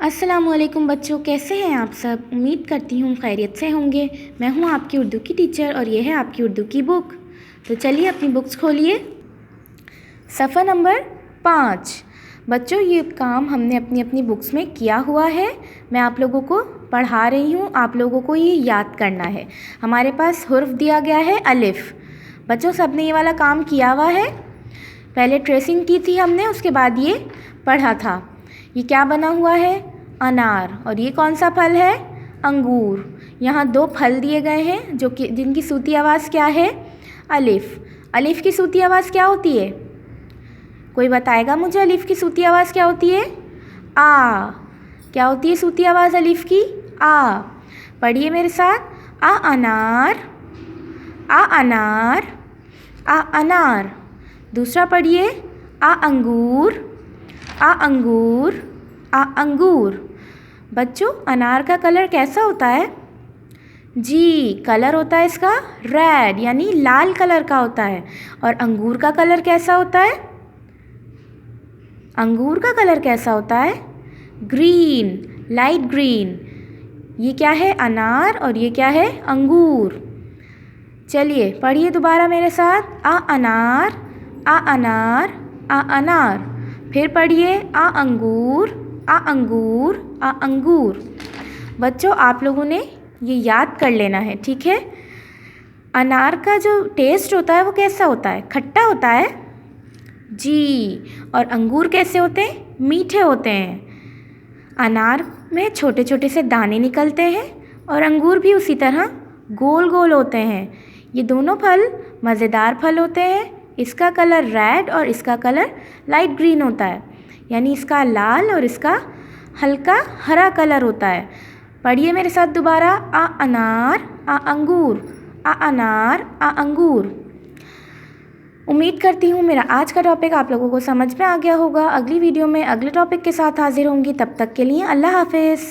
अस्सलामुअलैकुम बच्चों, कैसे हैं आप सब। उम्मीद करती हूँ खैरियत से होंगे। मैं हूँ आपकी उर्दू की टीचर और ये है आपकी उर्दू की बुक। तो चलिए अपनी बुक्स खोलिए। सफ़ा नंबर 5। बच्चों, ये काम हमने अपनी अपनी बुक्स में किया हुआ है। मैं आप लोगों को पढ़ा रही हूँ, आप लोगों को ये याद करना है। हमारे पास हुर्फ दिया गया है अलिफ़। बच्चों, सब ने ये वाला काम किया हुआ है। पहले ट्रेसिंग की थी हमने, उसके बाद ये पढ़ा था। ये क्या बना हुआ है? अनार। और ये कौन सा फल है? अंगूर। यहाँ 2 फल दिए गए हैं जो कि जिनकी सूती आवाज़ क्या है? अलिफ़। अलिफ़ की सूती आवाज़ क्या होती है? कोई बताएगा मुझे अलिफ़ की सूती आवाज़ क्या होती है? आ। क्या होती है सूती आवाज़ अलिफ़ की? आ। पढ़िए मेरे साथ। आ अनार, आ अनार, आ अनार। दूसरा पढ़िए। आ अंगूर, आ अंगूर, आ अंगूर। बच्चों, अनार का कलर कैसा होता है? जी, कलर होता है इसका रेड, यानी लाल कलर का होता है। और अंगूर का कलर कैसा होता है? अंगूर का कलर कैसा होता है? Green, light green. ये क्या है? अनार। और ये क्या है? अंगूर। चलिए पढ़िए दोबारा मेरे साथ। आ अनार, आ अनार, आ अनार। फिर पढ़िए। आ अंगूर, आ अंगूर, आ अंगूर। बच्चों, आप लोगों ने ये याद कर लेना है, ठीक है। अनार का जो टेस्ट होता है वो कैसा होता है? खट्टा होता है जी। और अंगूर कैसे होते हैं? मीठे होते हैं। अनार में छोटे छोटे से दाने निकलते हैं और अंगूर भी उसी तरह गोल गोल होते हैं। ये दोनों फल मज़ेदार फल होते हैं। इसका कलर रेड और इसका कलर लाइट ग्रीन होता है, यानी इसका लाल और इसका हल्का हरा कलर होता है। पढ़िए मेरे साथ दोबारा। आ अनार, आ अंगूर, आ अनार, आ अंगूर। उम्मीद करती हूँ मेरा आज का टॉपिक आप लोगों को समझ में आ गया होगा। अगली वीडियो में अगले टॉपिक के साथ हाजिर होंगी। तब तक के लिए अल्लाह हाफिज़।